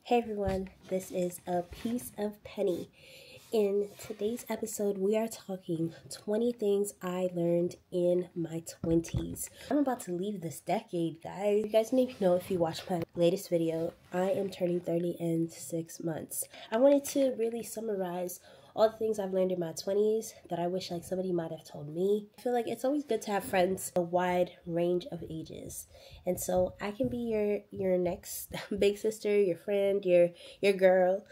Hey everyone, this is A Piece of Penny. In today's episode, we are talking 20 things I learned in my 20s. I'm about to leave this decade, guys. You guys need to know if you watched my latest video, I am turning 30 in 6 months. I wanted to really summarize all the things I've learned in my 20s that I wish somebody might have told me. I feel like it's always good to have friends a wide range of ages. And so I can be your next big sister, your friend, your girl.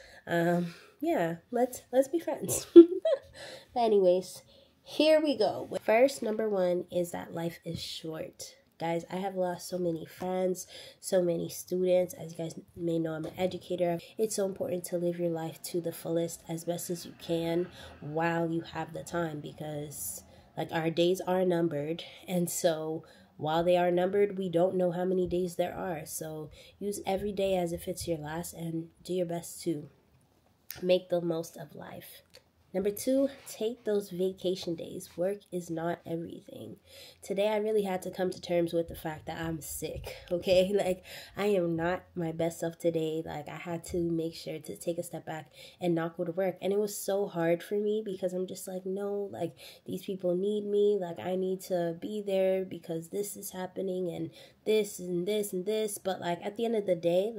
Yeah, let's be friends. But anyways, here we go. First, number one is that life is short. Guys, I have lost so many friends, so many students. As you guys may know, I'm an educator. It's so important to live your life to the fullest as best as you can while you have the time, because our days are numbered. And so while they are numbered, we don't know how many days there are. So use every day as if it's your last and do your best to make the most of life. Number two, take those vacation days. Work is not everything. Today, I really had to come to terms with the fact that I'm sick, okay? I am not my best self today. I had to make sure to take a step back and not go to work. And it was so hard for me because I'm just no, these people need me. I need to be there because this is happening and this and this and this. But at the end of the day,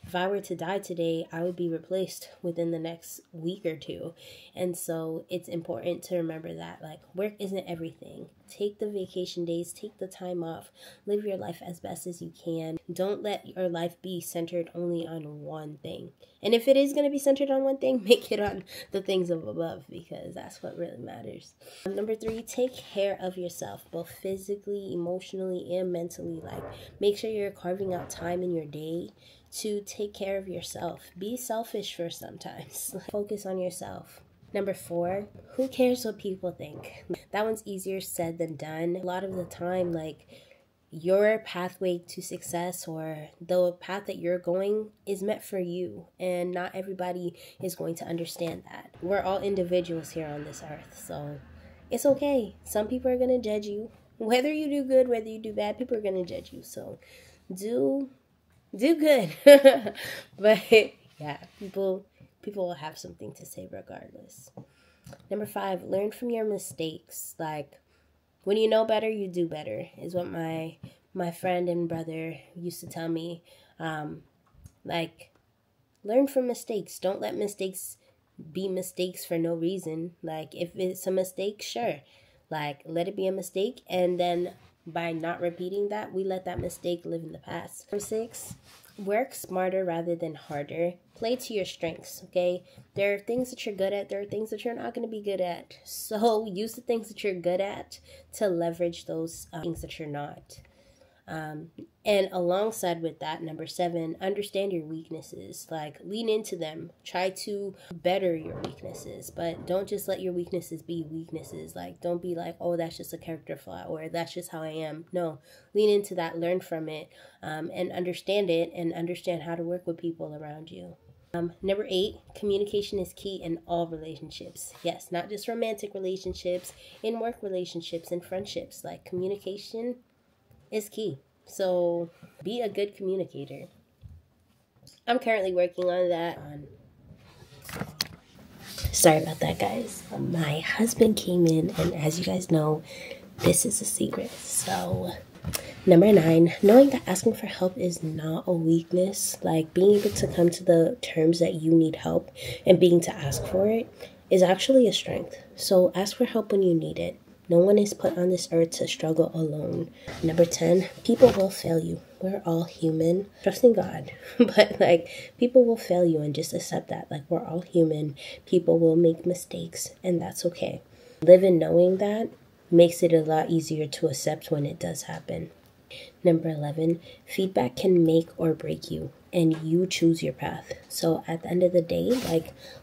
if I were to die today, I would be replaced within the next week or two. And so it's important to remember that work isn't everything. Take the vacation days, take the time off, live your life as best as you can. Don't let your life be centered only on one thing. And if it is going to be centered on one thing, make it on the things of above, because that's what really matters. Number three, take care of yourself, both physically, emotionally, and mentally. Make sure you're carving out time in your day to take care of yourself. Be selfish for sometimes. Focus on yourself. Number four, who cares what people think? That one's easier said than done. A lot of the time, your pathway to success or the path that you're going is meant for you, and not everybody is going to understand that. We're all individuals here on this earth, so it's okay. Some people are going to judge you. Whether you do good, whether you do bad, people are going to judge you. So do good. But yeah, people will have something to say regardless. Number five, learn from your mistakes. When you know better, you do better, is what my friend and brother used to tell me. Learn from mistakes. Don't let mistakes be mistakes for no reason. If it's a mistake, sure. Let it be a mistake, and then by not repeating that, we let that mistake live in the past. Number six, work smarter rather than harder. Play to your strengths, okay? There are things that you're good at. There are things that you're not going to be good at. So use the things that you're good at to leverage those things that you're not. And alongside with that, number seven, understand your weaknesses. Lean into them. Try to better your weaknesses, but don't just let your weaknesses be weaknesses. Don't be oh, that's just a character flaw, or that's just how I am. No, lean into that, learn from it, and understand it, and understand how to work with people around you. Number eight, communication is key in all relationships. Yes, not just romantic relationships, in work relationships and friendships. Communication is key. So be a good communicator. I'm currently working on that. Sorry about that, guys. My husband came in, and as you guys know, this is a secret. So number nine, knowing that asking for help is not a weakness. Being able to come to the terms that you need help and being to ask for it is actually a strength. So ask for help when you need it. No one is put on this earth to struggle alone. Number 10, people will fail you. We're all human. Trust in God. But people will fail you, and just accept that. We're all human. People will make mistakes, and that's okay. Living knowing that makes it a lot easier to accept when it does happen. Number 11, feedback can make or break you, and you choose your path. So at the end of the day,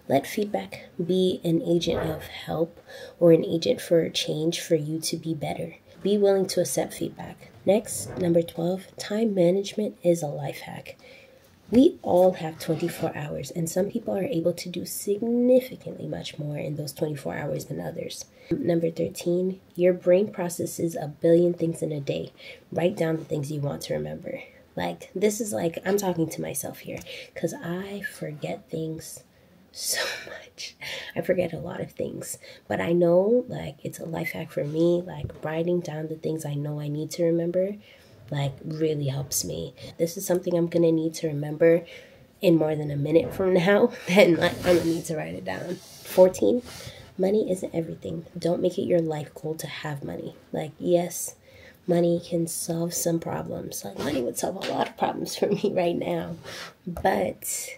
let feedback be an agent of help or an agent for change for you to be better. Be willing to accept feedback. Next, number 12, time management is a life hack. We all have 24 hours, and some people are able to do significantly much more in those 24 hours than others. Number 13, your brain processes 1 billion things in a day. Write down the things you want to remember. Like, this is like, I'm talking to myself here because I forget things so much. I forget a lot of things, but I know like it's a life hack for me. Like, writing down the things I know I need to remember, like, really helps me. This is something I'm gonna need to remember in more than a minute from now. Then like, I'm gonna need to write it down. 14, money isn't everything. Don't make it your life goal to have money. Like, yes, money can solve some problems. Like, money would solve a lot of problems for me right now, but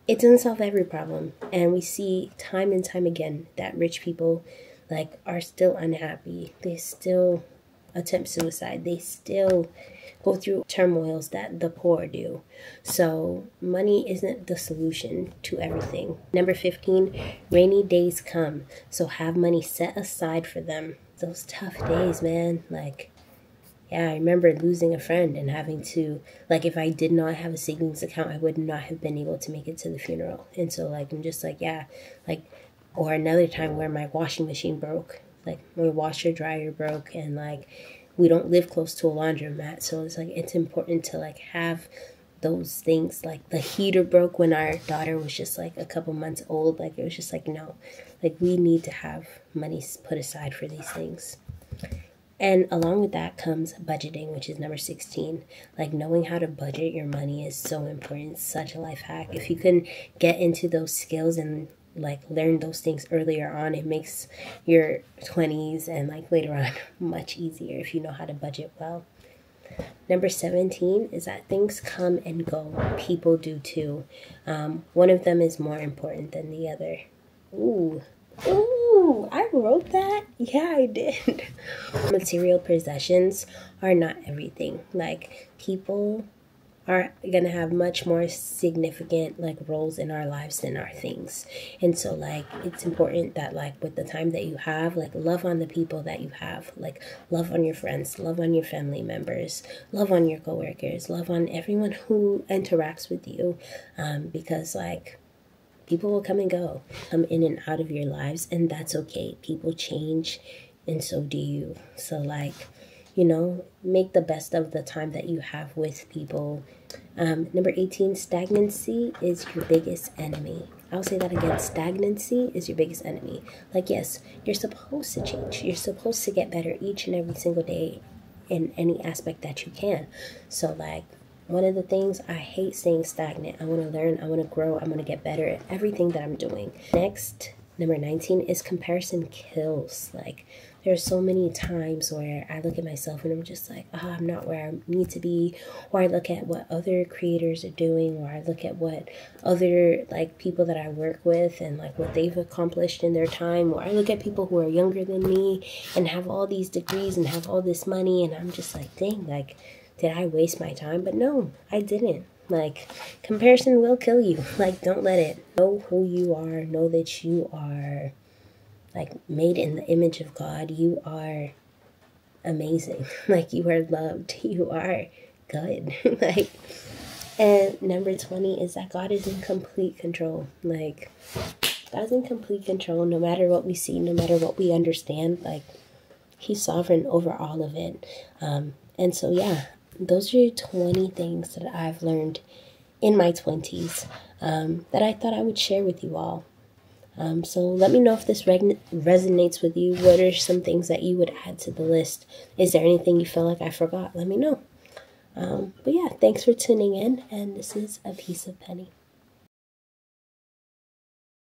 it doesn't solve every problem. And we see time and time again that rich people like are still unhappy. They still attempt suicide. They still go through turmoils that the poor do. So money isn't the solution to everything. Number 15, rainy days come. So have money set aside for them. Those tough days, man. Like, yeah, I remember losing a friend and having to, like, if I did not have a savings account, I would not have been able to make it to the funeral. And so, like, I'm just like, yeah, like, or another time where my washing machine broke, like, my washer dryer broke, and, like, we don't live close to a laundromat. So it's, like, it's important to, like, have those things. Like, the heater broke when our daughter was just, like, a couple months old. Like, it was just, like, no. Like, we need to have money put aside for these things. And along with that comes budgeting, which is number 16. Like, knowing how to budget your money is so important. It's such a life hack. If you can get into those skills and like learn those things earlier on, it makes your 20s and like later on much easier if you know how to budget well. Number 17 is that things come and go. People do too. One of them is more important than the other. Ooh, I wrote that? Yeah, I did. Material possessions are not everything. Like, people are gonna have much more significant like roles in our lives than our things. And so like, it's important that like with the time that you have, like, love on the people that you have. Like, love on your friends, love on your family members, love on your coworkers, love on everyone who interacts with you, because like, people will come and go, come in and out of your lives, and that's okay. People change, and so do you. So like, you know, make the best of the time that you have with people. Number 18, stagnancy is your biggest enemy. I'll say that again. Stagnancy is your biggest enemy. Like, yes, you're supposed to change. You're supposed to get better each and every single day in any aspect that you can. So like, one of the things, I hate staying stagnant. I want to learn, I want to grow, I want to get better at everything that I'm doing. Next, number 19 is comparison kills. Like, there's so many times where I look at myself and I'm just like, oh, I'm not where I need to be. Or I look at what other creators are doing, or I look at what other like people that I work with and like what they've accomplished in their time. Or I look at people who are younger than me and have all these degrees and have all this money, and I'm just like, dang, like, did I waste my time? But no, I didn't. Like, comparison will kill you. Like, don't let it. Know who you are. Know that you are, like, made in the image of God. You are amazing. Like, you are loved. You are good. Like, and number 20 is that God is in complete control. Like, God's in complete control no matter what we see, no matter what we understand. Like, He's sovereign over all of it. And so, yeah. Those are 20 things that I've learned in my 20s that I thought I would share with you all. So let me know if this resonates with you. What are some things that you would add to the list? Is there anything you feel like I forgot? Let me know. But yeah, thanks for tuning in, and this is A Piece of Penny.